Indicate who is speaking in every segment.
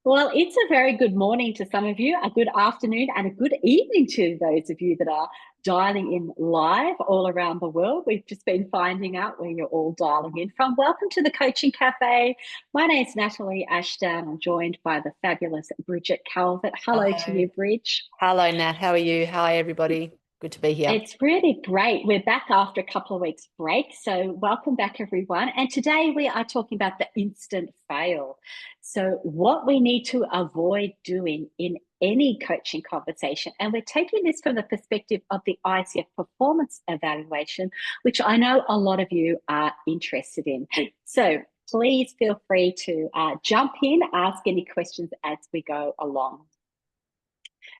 Speaker 1: Well, it's a very good morning to some of you, a good afternoon, and a good evening to those of you that are dialing in live all around the world. We've just been finding out where you're all dialing in from. Welcome to the Coaching Cafe. My name is Natalie Ashdown. I'm joined by the fabulous Bridget Calvert. Hello to
Speaker 2: Hello.
Speaker 1: you, Bridge.
Speaker 2: Hello, Nat. How are you? Hi, everybody. Good to be here.
Speaker 1: It's really great. We're back after a couple of weeks break. So welcome back, everyone. And today we are talking about the instant fail. So what we need to avoid doing in any coaching conversation. And we're taking this from the perspective of the ICF performance evaluation, which I know a lot of you are interested in. So please feel free to jump in, ask any questions as we go along.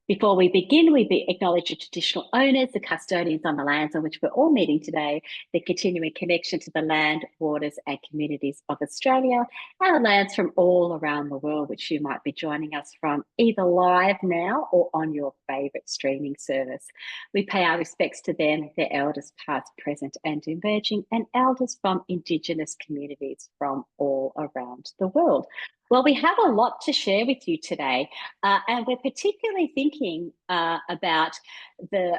Speaker 1: Before we begin, we acknowledge the traditional owners, the custodians on the lands on which we're all meeting today, the continuing connection to the land, waters, and communities of Australia, and the lands from all around the world, which you might be joining us from either live now or on your favourite streaming service. We pay our respects to them, their elders past, present, and emerging, and elders from Indigenous communities from all around the world. Well, we have a lot to share with you today, and we're particularly thinking about the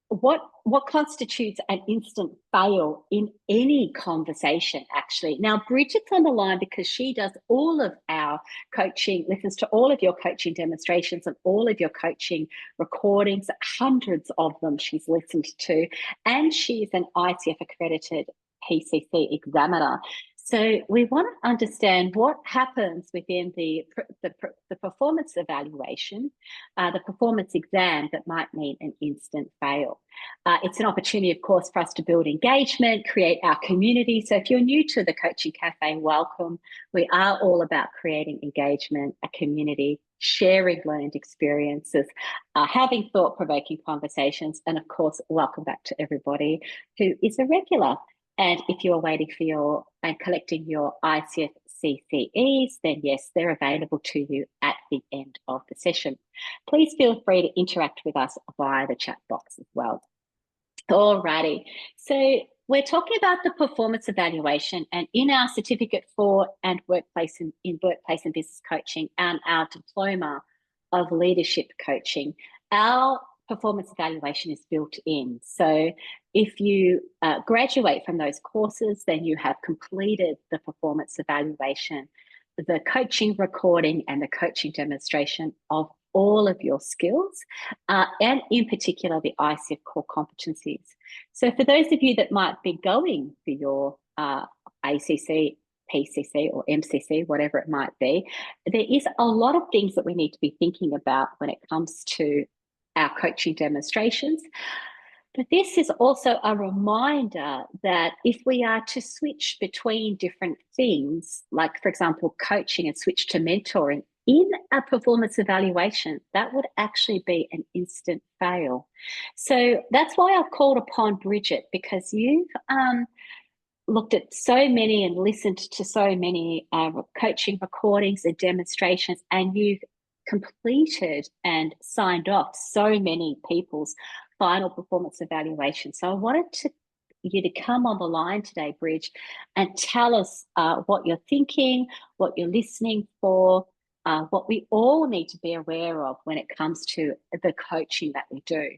Speaker 1: what constitutes an instant fail in any conversation, actually. Now, Bridget's on the line because she does all of our coaching, listens to all of your coaching demonstrations and all of your coaching recordings, hundreds of them she's listened to, and she's an ICF accredited PCC examiner. So we want to understand what happens within the performance evaluation, the performance exam that might mean an instant fail. It's an opportunity, of course, for us to build engagement, create our community. So if you're new to the Coaching Cafe, welcome. We are all about creating engagement, a community, sharing learned experiences, having thought-provoking conversations, and of course, welcome back to everybody who is a regular. And if you're waiting for your and collecting your ICF CCEs, then yes, they're available to you at the end of the session. Please feel free to interact with us via the chat box as well. Alrighty, so we're talking about the performance evaluation, and in our certificate for and workplace and in workplace and business coaching and our diploma of leadership coaching, our performance evaluation is built in. So if you graduate from those courses, then you have completed the performance evaluation, the coaching recording and the coaching demonstration of all of your skills, and in particular, the ICF core competencies. So for those of you that might be going for your ACC, PCC or MCC, whatever it might be, there is a lot of things that we need to be thinking about when it comes to our coaching demonstrations. But this is also a reminder that if we are to switch between different things, like, for example, coaching and switch to mentoring in a performance evaluation, that would actually be an instant fail. So that's why I've called upon Bridget, because you've looked at so many and listened to so many coaching recordings and demonstrations, and you've completed and signed off so many people's final performance evaluation. So I wanted you to come on the line today, Bridge, and tell us what you're thinking, what you're listening for, what we all need to be aware of when it comes to the coaching that we do.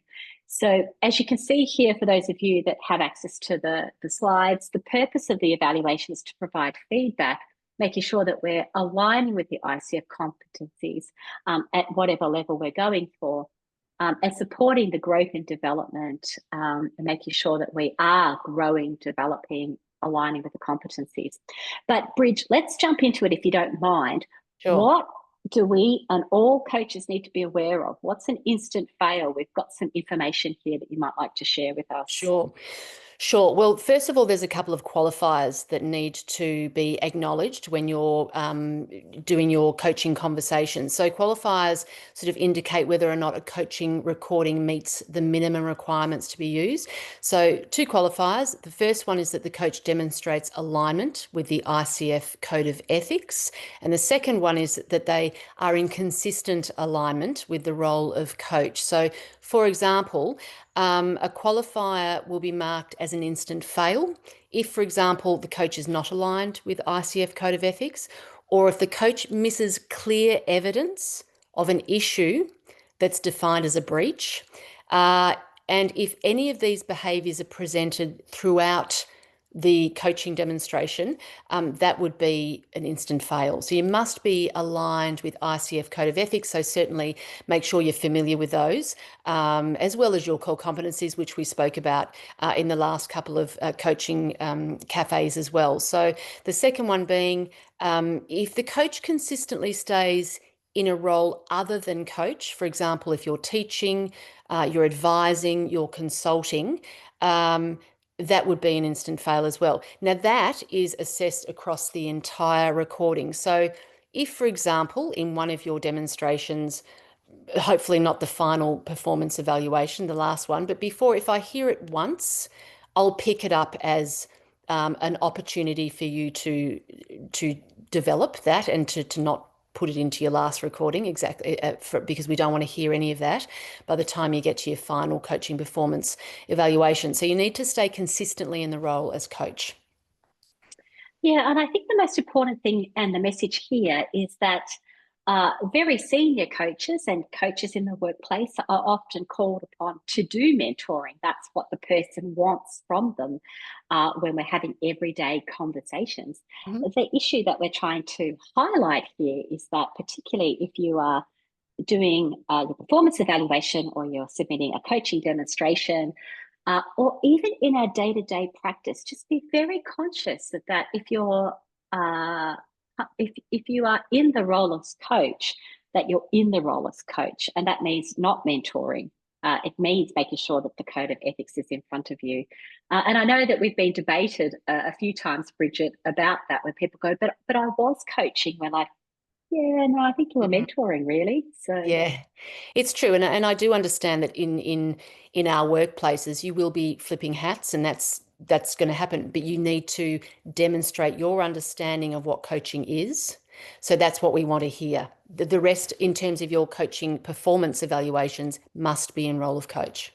Speaker 1: So as you can see here, for those of you that have access to the slides, the purpose of the evaluation is to provide feedback, making sure that we're aligning with the ICF competencies at whatever level we're going for, and supporting the growth and development, and making sure that we are growing, developing, aligning with the competencies. But Bridge, let's jump into it if you don't mind.
Speaker 2: Sure.
Speaker 1: What do we and all coaches need to be aware of? What's an instant fail? We've got some information here that you might like to share with us.
Speaker 2: Sure. Sure. Well, first of all, there's a couple of qualifiers that need to be acknowledged when you're doing your coaching conversation. So qualifiers sort of indicate whether or not a coaching recording meets the minimum requirements to be used. So two qualifiers. The first one is that the coach demonstrates alignment with the ICF Code of Ethics. And the second one is that they are in consistent alignment with the role of coach. So, for example, a qualifier will be marked as an instant fail if, for example, the coach is not aligned with ICF Code of Ethics, or if the coach misses clear evidence of an issue that's defined as a breach, and if any of these behaviours are presented throughout the coaching demonstration, that would be an instant fail. So you must be aligned with ICF Code of Ethics. So certainly make sure you're familiar with those, as well as your core competencies, which we spoke about in the last couple of coaching cafes as well. So the second one being, if the coach consistently stays in a role other than coach, for example, if you're teaching, you're advising, you're consulting, that would be an instant fail as well. Now, that is assessed across the entire recording. So if, for example, in one of your demonstrations, hopefully not the final performance evaluation, the last one, but before, if I hear it once, I'll pick it up as an opportunity for you to develop that and to not put it into your last recording, exactly, because we don't want to hear any of that by the time you get to your final coaching performance evaluation. So you need to stay consistently in the role as coach.
Speaker 1: Yeah, and I think the most important thing and the message here is that very senior coaches and coaches in the workplace are often called upon to do mentoring. That's what the person wants from them when we're having everyday conversations.
Speaker 2: Mm-hmm.
Speaker 1: The issue that we're trying to highlight here is that, particularly if you are doing your performance evaluation or you're submitting a coaching demonstration, or even in our day-to-day practice, just be very conscious that if you're if you are in the role as coach, that you're in the role as coach, and that means not mentoring. It means making sure that the code of ethics is in front of you. And I know that we've been debated a few times, Bridget, about that, where people go, but I was coaching. We're like, yeah, no, I think you were mentoring, really. So
Speaker 2: yeah, it's true, and I do understand that in our workplaces you will be flipping hats, and that's going to happen. But you need to demonstrate your understanding of what coaching is. So that's what we want to hear. The rest, in terms of your coaching performance evaluations, must be in role of coach.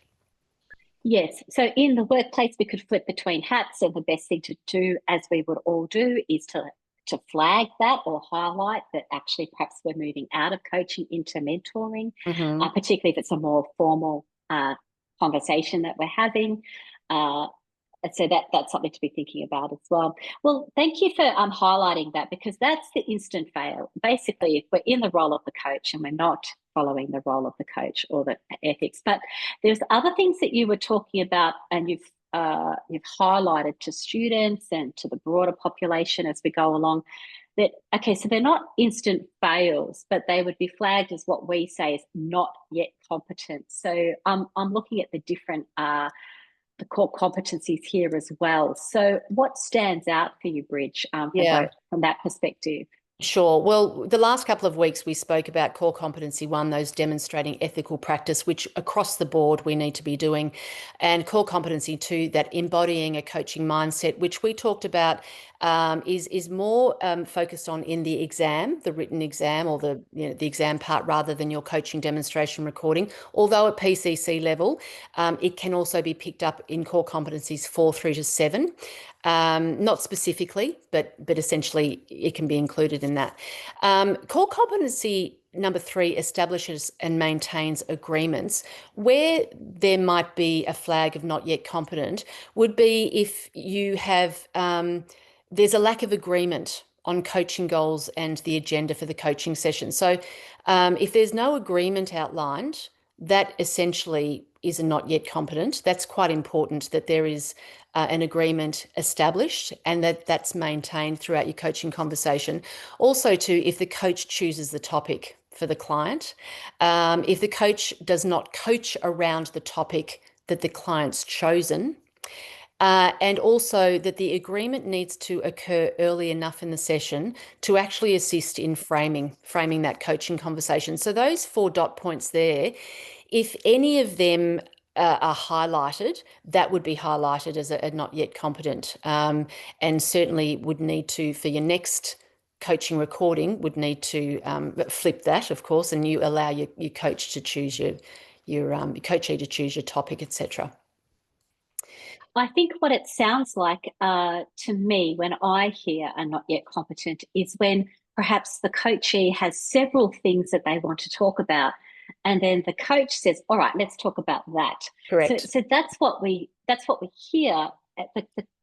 Speaker 1: yes, so in the workplace we could flip between hats, and the best thing to do, as we would all do, is to flag that or highlight that actually perhaps we're moving out of coaching into mentoring,
Speaker 2: Mm-hmm.
Speaker 1: particularly if it's a more formal conversation that we're having. So that's something to be thinking about as well. Well, thank you for highlighting that, because that's the instant fail. Basically, if we're in the role of the coach and we're not following the role of the coach or the ethics. But there's other things that you were talking about, and you've highlighted to students and to the broader population as we go along, that, okay, so they're not instant fails, but they would be flagged as what we say is not yet competent. So I'm looking at the different the core competencies here as well. So what stands out for you, Bridge, from that perspective?
Speaker 2: Sure. Well, the last couple of weeks we spoke about core competency one, those demonstrating ethical practice, which across the board we need to be doing, and core competency two, that embodying a coaching mindset, which we talked about, is more focused on in the exam, the written exam, or the exam part, rather than your coaching demonstration recording. Although at PCC level, it can also be picked up in core competencies 4 through to 7. Not specifically, but essentially it can be included in that. Core competency number 3 establishes and maintains agreements. Where there might be a flag of not yet competent would be if you have there's a lack of agreement on coaching goals and the agenda for the coaching session. So if there's no agreement outlined, that essentially is a not yet competent. That's quite important, that there is an agreement established and that's maintained throughout your coaching conversation. Also, too, if the coach chooses the topic for the client, if the coach does not coach around the topic that the client's chosen, and also that the agreement needs to occur early enough in the session to actually assist in framing that coaching conversation. So those 4 dot points there, if any of them are highlighted, that would be highlighted as a not yet competent, and certainly would need to, for your next coaching recording, would need to flip that, of course, and you allow your coach to choose your coachee to choose your topic, etc.
Speaker 1: I think what it sounds like to me when I hear a not yet competent is when perhaps the coachee has several things that they want to talk about, and then the coach says, all right, let's talk about that.
Speaker 2: Correct.
Speaker 1: So that's what we hear.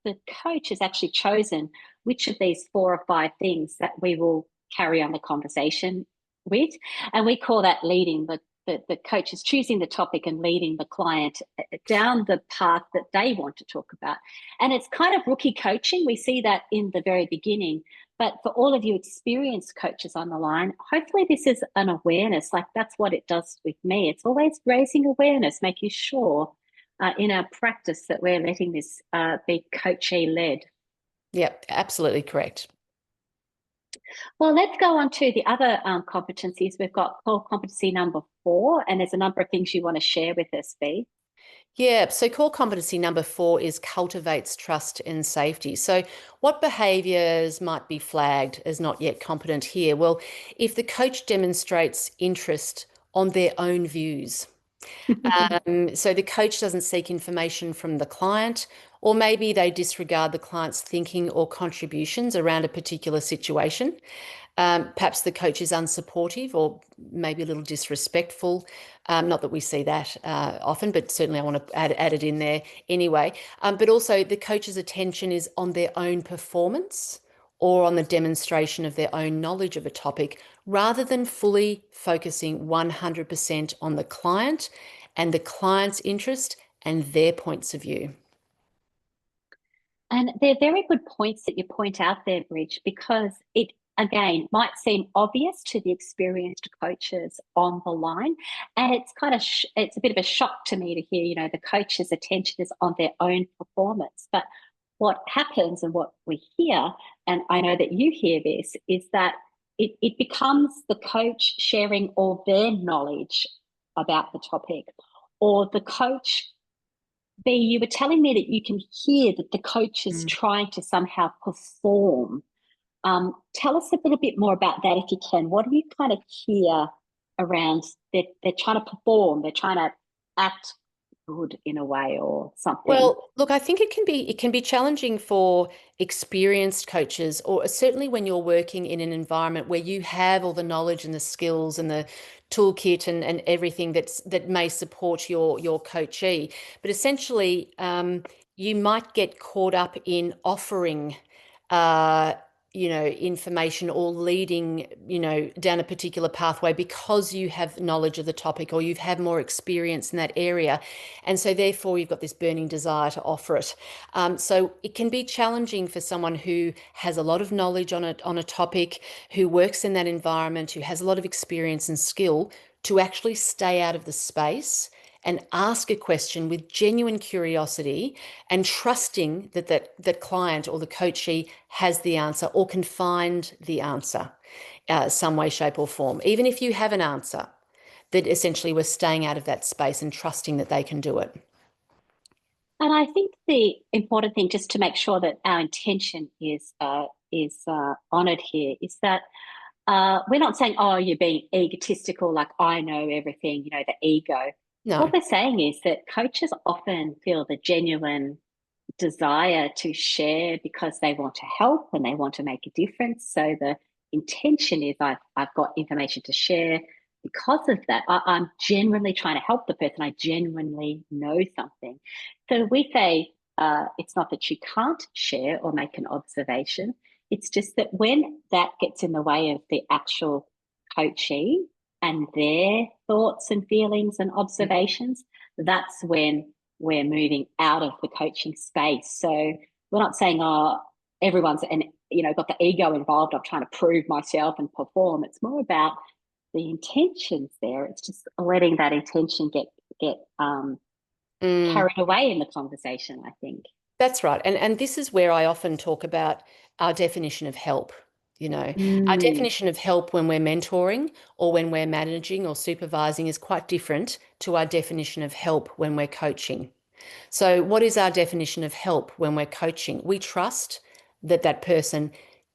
Speaker 1: The coach has actually chosen which of these 4 or 5 things that we will carry on the conversation with, and we call that leading. The coach is choosing the topic and leading the client down the path that they want to talk about. And it's kind of rookie coaching. We see that in the very beginning. But for all of you experienced coaches on the line, hopefully this is an awareness. Like, that's what it does with me. It's always raising awareness, making sure in our practice that we're letting this be coachee led.
Speaker 2: Yep, absolutely correct.
Speaker 1: Well, let's go on to the other competencies. We've got core competency number 4, and there's a number of things you want to share with us, Bea.
Speaker 2: Yeah, so core competency number 4 is cultivates trust and safety. So, what behaviours might be flagged as not yet competent here? Well, if the coach demonstrates interest on their own views, so the coach doesn't seek information from the client, or maybe they disregard the client's thinking or contributions around a particular situation. Perhaps the coach is unsupportive or maybe a little disrespectful. Not that we see that often, but certainly I want to add it in there anyway. But also the coach's attention is on their own performance or on the demonstration of their own knowledge of a topic, rather than fully focusing 100% on the client and the client's interest and their points of view.
Speaker 1: And they're very good points that you point out there, Bridge, because it, again, might seem obvious to the experienced coaches on the line. And it's kind of, it's a bit of a shock to me to hear, the coach's attention is on their own performance. But what happens and what we hear, and I know that you hear this, is that it becomes the coach sharing all their knowledge about the topic, or the coach. Bea, you were telling me that you can hear that the coach is trying to somehow perform. Tell us a little bit more about that if you can. What do you kind of hear around that they're trying to perform, they're trying to act good in a way or something?
Speaker 2: Well, look, I think it can be challenging for experienced coaches, or certainly when you're working in an environment where you have all the knowledge and the skills and the toolkit and everything that may support your coachee. But essentially, you might get caught up in offering uh, information or leading, down a particular pathway because you have knowledge of the topic or you've had more experience in that area. And so therefore you've got this burning desire to offer it. So it can be challenging for someone who has a lot of knowledge on a topic, who works in that environment, who has a lot of experience and skill, to actually stay out of the space and ask a question with genuine curiosity and trusting that client or the coachee has the answer or can find the answer some way, shape or form. Even if you have an answer, that essentially we're staying out of that space and trusting that they can do it.
Speaker 1: And I think the important thing, just to make sure that our intention is honoured here, is that we're not saying, oh, you're being egotistical, like I know everything, the ego.
Speaker 2: No.
Speaker 1: What we're saying is that coaches often feel the genuine desire to share because they want to help and they want to make a difference. So the intention is I've got information to share because of that. I'm genuinely trying to help the person. I genuinely know something. So we say it's not that you can't share or make an observation. It's just that when that gets in the way of the actual coachee and their thoughts and feelings and observations, that's when we're moving out of the coaching space. So we're not saying, oh, everyone's got the ego involved of trying to prove myself and perform. It's more about the intentions there. It's just letting that intention get carried away in the conversation, I think.
Speaker 2: That's right. And this is where I often talk about our definition of help. Our definition of help when we're mentoring or when we're managing or supervising is quite different to our definition of help when we're coaching. So what is our definition of help when we're coaching? We trust that that person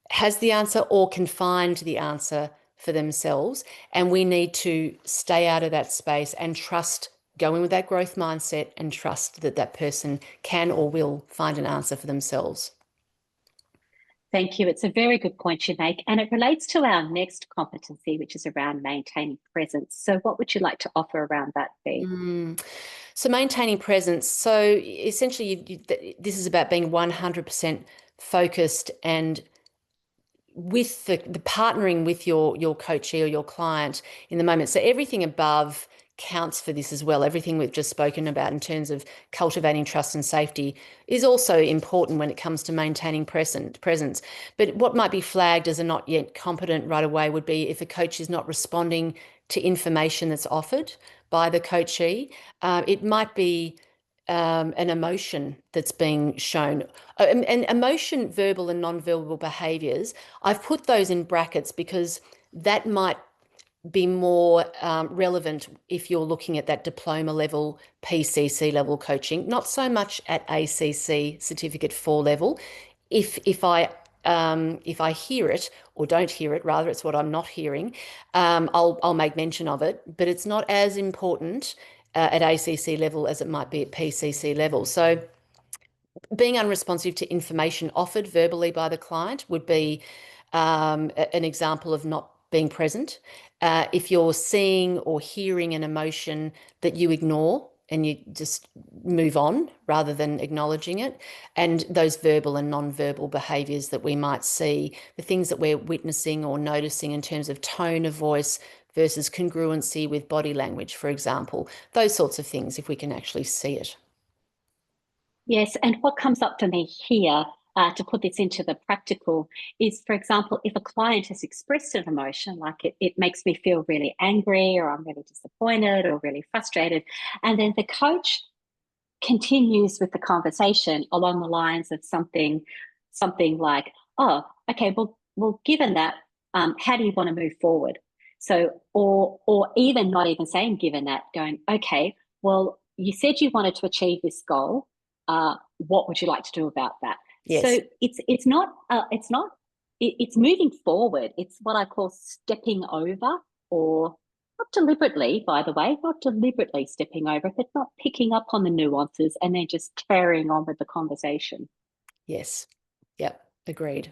Speaker 2: has the answer or can find the answer for themselves, and we need to stay out of that space and trust, go in with that growth mindset and trust that that person can or will find an answer for themselves.
Speaker 1: Thank you. It's a very good point you make, and it relates to our next competency, which is around maintaining presence. So what would you like to offer around that, Bea?
Speaker 2: So maintaining presence. So essentially, this is about being 100% focused and with the partnering with your coachee or your client in the moment. So everything above counts for this as well. Everything we've just spoken about in terms of cultivating trust and safety is also important when it comes to maintaining presence. But what might be flagged as a not yet competent right away would be if a coach is not responding to information that's offered by the coachee. It might be an emotion that's being shown. And emotion, verbal and non-verbal behaviours, I've put those in brackets because that might be more relevant if you're looking at that diploma level, PCC level coaching, not so much at ACC Certificate 4 level. If I hear it or don't hear it, rather, it's what I'm not hearing, I'll make mention of it, but it's not as important at ACC level as it might be at PCC level. So being unresponsive to information offered verbally by the client would be an example of not being present. If you're seeing or hearing an emotion that you ignore and you just move on rather than acknowledging it, and those verbal and non-verbal behaviours that we might see, the things that we're witnessing or noticing in terms of tone of voice versus congruency with body language, for example, those sorts of things, if we can actually see it.
Speaker 1: Yes, and what comes up for me here to put this into the practical is, for example, if a client has expressed an emotion, like it makes me feel really angry, or I'm really disappointed, or really frustrated, and then the coach continues with the conversation along the lines of something like, "Oh, okay, well, given that, how do you want to move forward?" So, or even not even saying given that, going, "Okay, well, you said you wanted to achieve this goal. What would you like to do about that?"
Speaker 2: Yes.
Speaker 1: So it's moving forward. It's what I call stepping over, or not deliberately, by the way, not deliberately stepping over, but not picking up on the nuances and then just carrying on with the conversation.
Speaker 2: Yes. Yep. Agreed.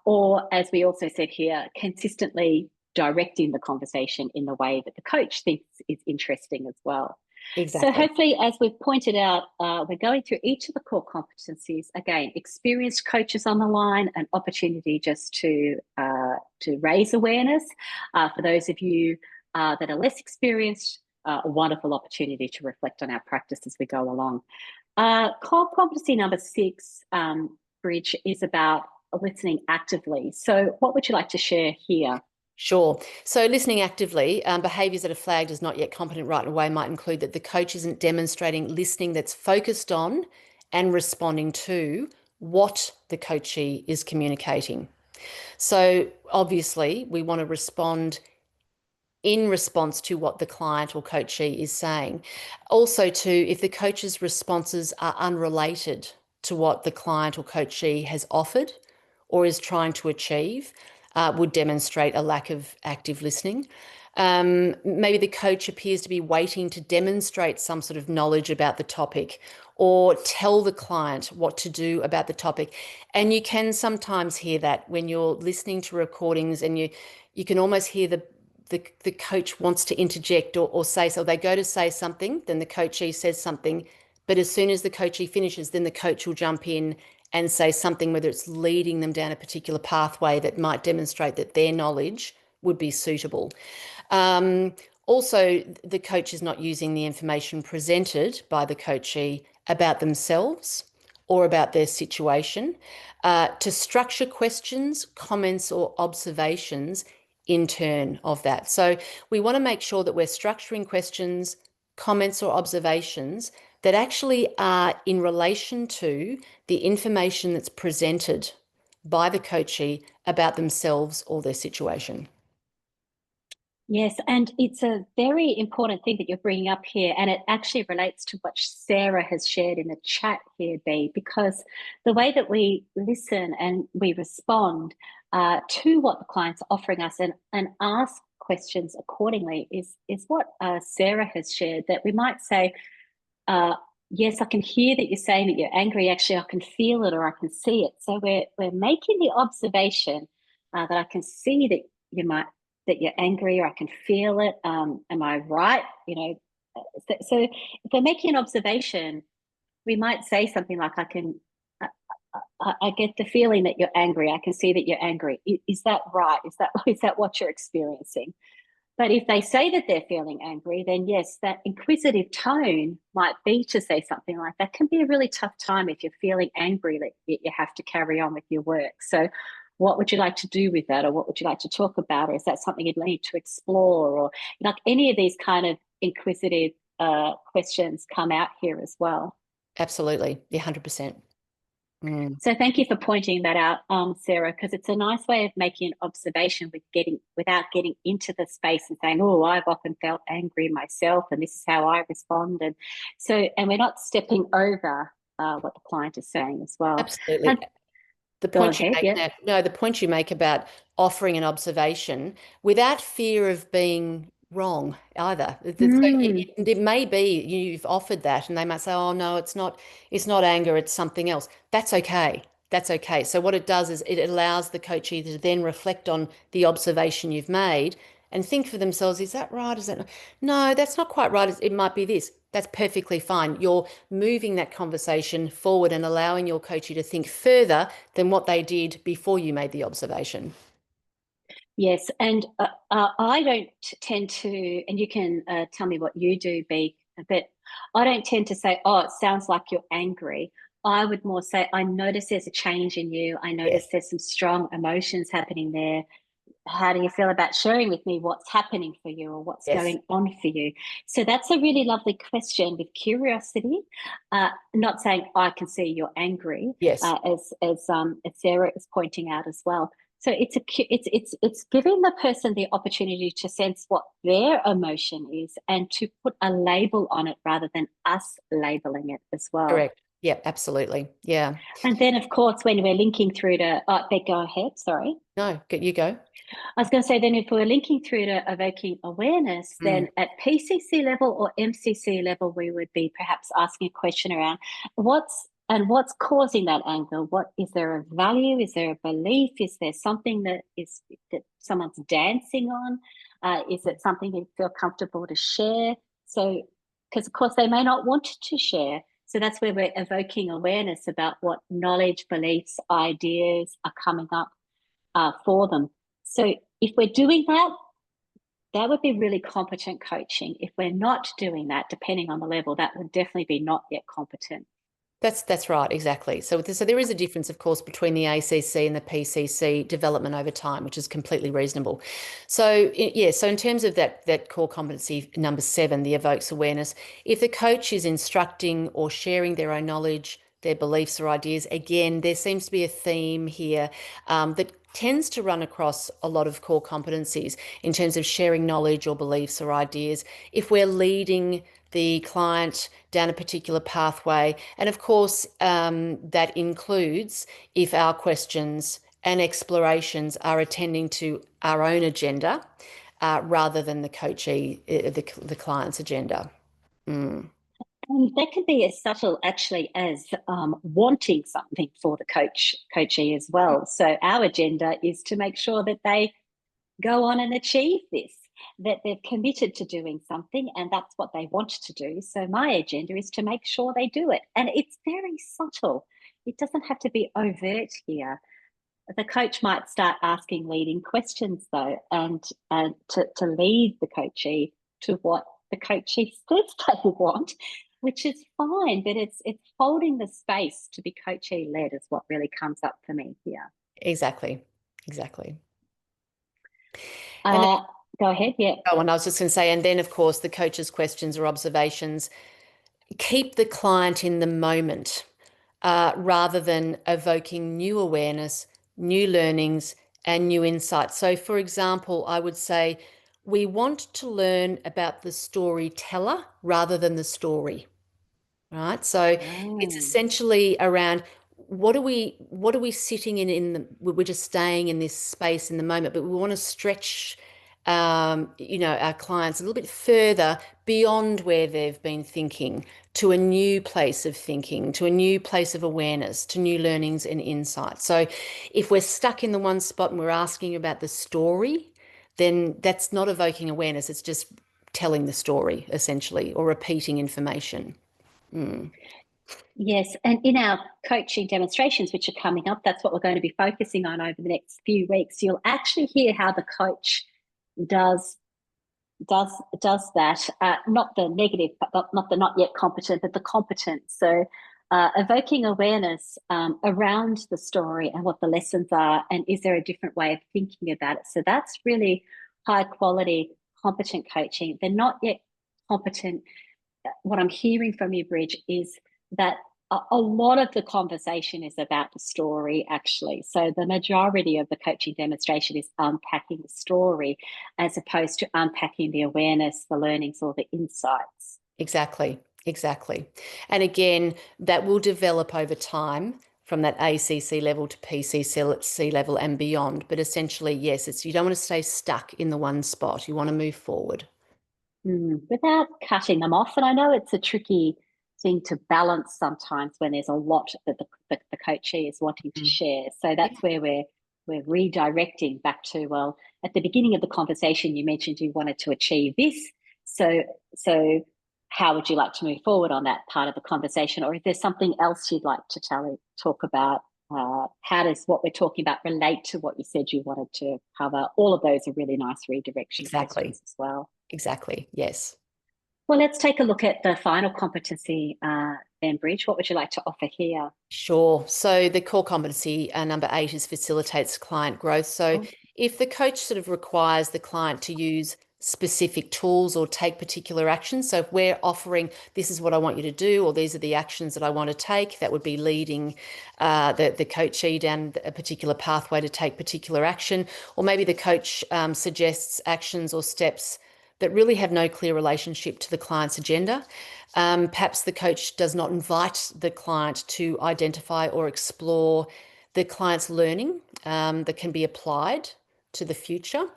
Speaker 1: Or, as we also said here, consistently directing the conversation in the way that the coach thinks is interesting as well. So
Speaker 2: Exactly.
Speaker 1: hopefully, as we've pointed out, we're going through each of the core competencies. Again, experienced coaches on the line, an opportunity just to raise awareness. For those of you that are less experienced, a wonderful opportunity to reflect on our practice as we go along. Core competency number 6, Bridge, is about listening actively. So what would you like to share here?
Speaker 2: Sure. So listening actively, behaviours that are flagged as not yet competent right away might include that the coach isn't demonstrating listening that's focused on and responding to what the coachee is communicating. So obviously, we want to respond in response to what the client or coachee is saying. Also, to if the coach's responses are unrelated to what the client or coachee has offered or is trying to achieve, would demonstrate a lack of active listening. Maybe the coach appears to be waiting to demonstrate some sort of knowledge about the topic or tell the client what to do about the topic. And you can sometimes hear that when you're listening to recordings, and you can almost hear the coach wants to interject or say so. They go to say something, then the coachee says something, but as soon as the coachee finishes, then the coach will jump in and say something, whether it's leading them down a particular pathway that might demonstrate that their knowledge would be suitable. Also, the coach is not using the information presented by the coachee about themselves or about their situation to structure questions, comments, or observations in turn of that. So we want to make sure that we're structuring questions, comments, or observations that actually are in relation to the information that's presented by the coachee about themselves or their situation.
Speaker 1: Yes, and it's a very important thing that you're bringing up here, and it actually relates to what Sarah has shared in the chat here, Bea, because the way that we listen and we respond to what the client's offering us, and ask questions accordingly is what Sarah has shared, that we might say, yes, I can hear that you're saying that you're angry. Actually, I can feel it or I can see it. So we're making the observation that I can see that you're angry, or I can feel it. Am I right? So if we're making an observation, we might say something like, I get the feeling that you're angry. I can see that you're angry. Is that right? Is that what you're experiencing? But if they say that they're feeling angry, then yes, that inquisitive tone might be to say something like, that can be a really tough time if you're feeling angry that you have to carry on with your work. So what would you like to do with that? Or what would you like to talk about? Or is that something you'd need to explore? Or like any of these kind of inquisitive questions come out here as well.
Speaker 2: Absolutely. Yeah, 100%.
Speaker 1: So thank you for pointing that out, Sarah, because it's a nice way of making an observation without getting into the space and saying, "Oh, I've often felt angry myself, and this is how I respond." And we're not stepping over what the client is saying as well.
Speaker 2: Absolutely.
Speaker 1: And
Speaker 2: The
Speaker 1: go
Speaker 2: point you
Speaker 1: ahead,
Speaker 2: make
Speaker 1: yeah.
Speaker 2: now, no, the point you make about offering an observation without fear of being wrong either.
Speaker 1: Mm,
Speaker 2: It may be you've offered that and they might say, oh no, it's not anger, it's something else. That's okay. That's okay. So what it does is it allows the coachee to then reflect on the observation you've made and think for themselves, is that right? Is that not? No, that's not quite right. It might be this. That's perfectly fine. You're moving that conversation forward and allowing your coachee to think further than what they did before you made the observation.
Speaker 1: yes, and I don't tend to, and you can tell me what you do, Beak, but I don't tend to say, "Oh, it sounds like you're angry." I would more say, "I notice there's a change in you. I notice
Speaker 2: Yes,
Speaker 1: there's some strong emotions happening there. How do you feel about sharing with me what's happening for you or what's
Speaker 2: yes,
Speaker 1: going on for you?" So that's a really lovely question with curiosity, not saying I can see you're angry,
Speaker 2: yes.
Speaker 1: as Sarah is pointing out as well. So it's giving the person the opportunity to sense what their emotion is and to put a label on it rather than us labeling it as well.
Speaker 2: Correct. Yeah, absolutely. Yeah.
Speaker 1: And then, of course, when we're linking through to, Beck, go ahead, sorry.
Speaker 2: No, you go.
Speaker 1: I was going to say, then if we're linking through to evoking awareness,
Speaker 2: Mm.
Speaker 1: then at PCC level or MCC level, we would be perhaps asking a question around what's causing that anger. What is there a value? Is there a belief? Is there something that someone's dancing on? Is it something you feel comfortable to share? So, because of course they may not want to share. So that's where we're evoking awareness about what knowledge, beliefs, ideas are coming up for them. So if we're doing that, that would be really competent coaching. If we're not doing that, depending on the level, that would definitely be not yet competent.
Speaker 2: That's right, exactly. So there is a difference, of course, between the ACC and the PCC development over time, which is completely reasonable. So in terms of that core competency number 7, the evokes awareness, if the coach is instructing or sharing their own knowledge, their beliefs or ideas, again, there seems to be a theme here that tends to run across a lot of core competencies in terms of sharing knowledge or beliefs or ideas. If we're leading the client down a particular pathway. And of course, that includes if our questions and explorations are attending to our own agenda rather than the coachee, the client's agenda. Mm.
Speaker 1: And that can be as subtle actually as wanting something for the coachee as well. So our agenda is to make sure that they go on and achieve this, that they've committed to doing something and that's what they want to do. So my agenda is to make sure they do it. And it's very subtle. It doesn't have to be overt here. The coach might start asking leading questions though, and to lead the coachee to what the coachee says they want, which is fine, but it's holding the space to be coachee led is what really comes up for me here.
Speaker 2: Exactly. Exactly. And
Speaker 1: Uh, Go ahead, yeah.
Speaker 2: oh, and I was just going to say, and then of course the coach's questions or observations keep the client in the moment rather than evoking new awareness, new learnings, and new insights. So, for example, I would say we want to learn about the storyteller rather than the story, right? So it's
Speaker 1: Oh.
Speaker 2: essentially around what are we sitting in the we're just staying in this space in the moment, but we want to stretch our clients a little bit further beyond where they've been thinking, to a new place of thinking, to a new place of awareness, to new learnings and insights. So if we're stuck in the one spot and we're asking about the story, then that's not evoking awareness. It's just telling the story, essentially, or repeating information.
Speaker 1: Yes, and in our coaching demonstrations, which are coming up, that's what we're going to be focusing on over the next few weeks. You'll actually hear how the coach does that. Not the negative, not the not yet competent, but the competent. So, evoking awareness around the story and what the lessons are, and is there a different way of thinking about it? So that's really high quality, competent coaching. They're not yet competent. What I'm hearing from you, Bridge, is that a lot of the conversation is about the story, actually. So the majority of the coaching demonstration is unpacking the story as opposed to unpacking the awareness, the learnings, or the insights.
Speaker 2: Exactly. And again, that will develop over time from that ACC level to PCC level and beyond. But essentially, yes, you don't want to stay stuck in the one spot. You want to move forward.
Speaker 1: Without cutting them off. And I know it's a tricky thing to balance sometimes when there's a lot that the coachee is wanting to share. So that's where we're redirecting back to, well, at the beginning of the conversation, you mentioned you wanted to achieve this. So how would you like to move forward on that part of the conversation? Or if there's something else you'd like to talk about, how does what we're talking about relate to what you said you wanted to cover? All of those are really nice redirection questions as well.
Speaker 2: Exactly. Yes.
Speaker 1: Well, let's take a look at the final competency, then, Bridge. What would you like to offer here?
Speaker 2: Sure. So the core competency, number 8, is facilitates client growth. So if the coach sort of requires the client to use specific tools or take particular actions, so if we're offering, this is what I want you to do, or these are the actions that I want to take, that would be leading the coachee down a particular pathway to take particular action. Or maybe the coach suggests actions or steps that really have no clear relationship to the client's agenda. Perhaps the coach does not invite the client to identify or explore the client's learning that can be applied to the future.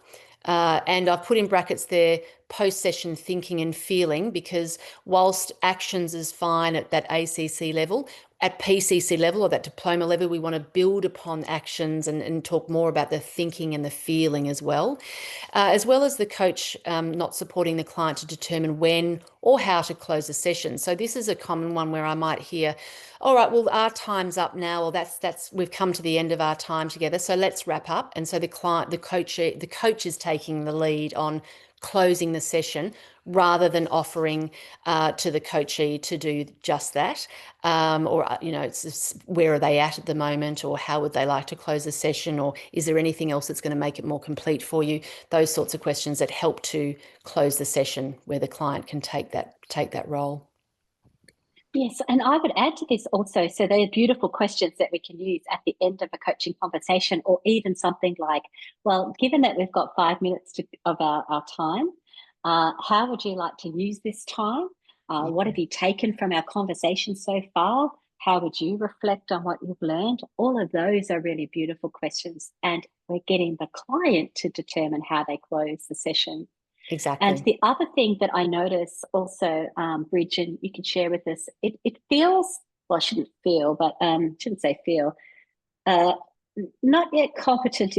Speaker 2: And I've put in brackets there post-session thinking and feeling, because whilst actions is fine at that ACC level, at PCC level or that diploma level, we want to build upon actions and talk more about the thinking and the feeling as well as the coach not supporting the client to determine when or how to close a session. So this is a common one where I might hear, all right, well, our time's up now, or that's we've come to the end of our time together, so let's wrap up. And so the coach is taking the lead on closing the session rather than offering to the coachee to do just that. It's just, where are they at the moment, or how would they like to close the session, or is there anything else that's going to make it more complete for you? Those sorts of questions that help to close the session, where the client can take that role.
Speaker 1: Yes, and I would add to this also, so they're beautiful questions that we can use at the end of a coaching conversation, or even something like, well, given that we've got 5 minutes of our time, how would you like to use this time? What have you taken from our conversation so far? How would you reflect on what you've learned? All of those are really beautiful questions, and we're getting the client to determine how they close the session.
Speaker 2: Exactly.
Speaker 1: And the other thing that I notice also, Bridge, and you can share with us, it feels, well, I shouldn't feel, but shouldn't say feel, not yet competent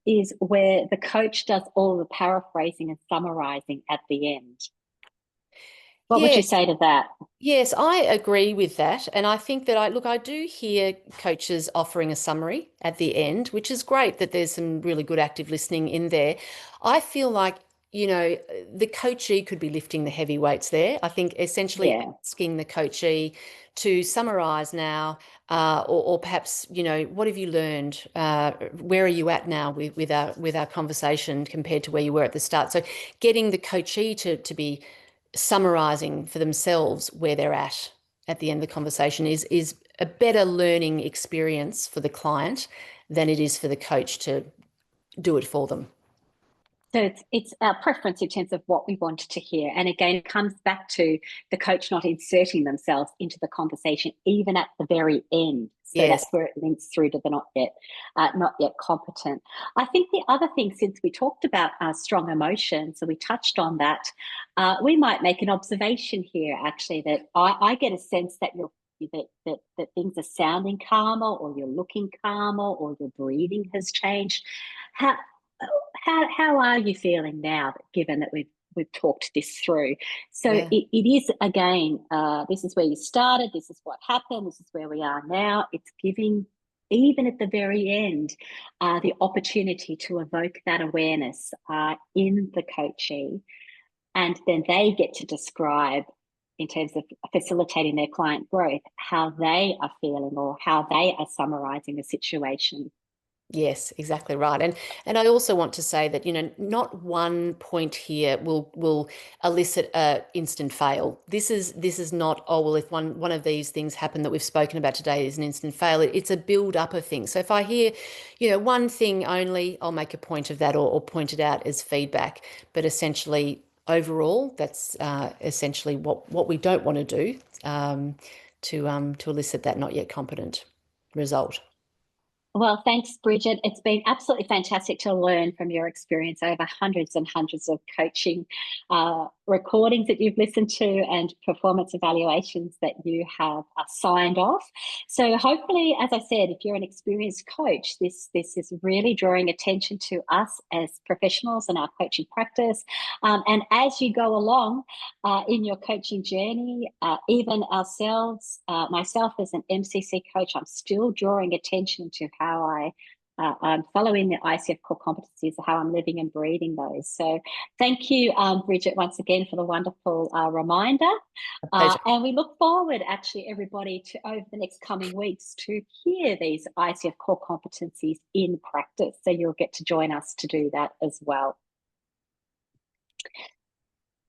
Speaker 1: is where the coach does all the paraphrasing and summarizing at the end. What would you say to that?
Speaker 2: Yes, I agree with that. And I think that I do hear coaches offering a summary at the end, which is great that there's some really good active listening in there. I feel like, the coachee could be lifting the heavy weights there. I think essentially asking the coachee to summarize now, or perhaps, what have you learned? Where are you at now with our conversation compared to where you were at the start? So getting the coachee to be summarizing for themselves where they're at the end of the conversation is a better learning experience for the client than it is for the coach to do it for them.
Speaker 1: So it's our preference in terms of what we want to hear. And again, it comes back to the coach not inserting themselves into the conversation, even at the very end. So
Speaker 2: Yes.
Speaker 1: that's where it links through to the not yet competent. I think the other thing, since we talked about strong emotions, so we touched on that, we might make an observation here, actually, that I get a sense that that things are sounding calmer, or you're looking calmer, or your breathing has changed. How how are you feeling now, given that we've talked this through? So
Speaker 2: Yeah.
Speaker 1: it is, again, this is where you started, this is what happened, this is where we are now. It's giving, even at the very end, the opportunity to evoke that awareness in the coachee, and then they get to describe, in terms of facilitating their client growth, how they are feeling or how they are summarizing the situation.
Speaker 2: Yes, exactly right. And I also want to say that, not one point here will elicit a instant fail. This is not, oh well, if one of these things happen that we've spoken about today is an instant fail. It's a build up of things. So if I hear, one thing only, I'll make a point of that, or point it out as feedback. But essentially, overall, that's essentially what we don't want to do, to elicit that not yet competent result.
Speaker 1: Well, thanks, Bridget. It's been absolutely fantastic to learn from your experience over hundreds and hundreds of coaching recordings that you've listened to, and performance evaluations that you have signed off. So hopefully, as I said, if you're an experienced coach, this is really drawing attention to us as professionals in our coaching practice. And as you go along in your coaching journey, even ourselves, myself as an MCC coach, I'm still drawing attention to how I'm following the ICF core competencies, how I'm living and breathing those. So thank you, Bridget, once again for the wonderful reminder.
Speaker 2: Pleasure.
Speaker 1: And we look forward, actually, everybody, to over the next coming weeks to hear these ICF core competencies in practice. So you'll get to join us to do that as well.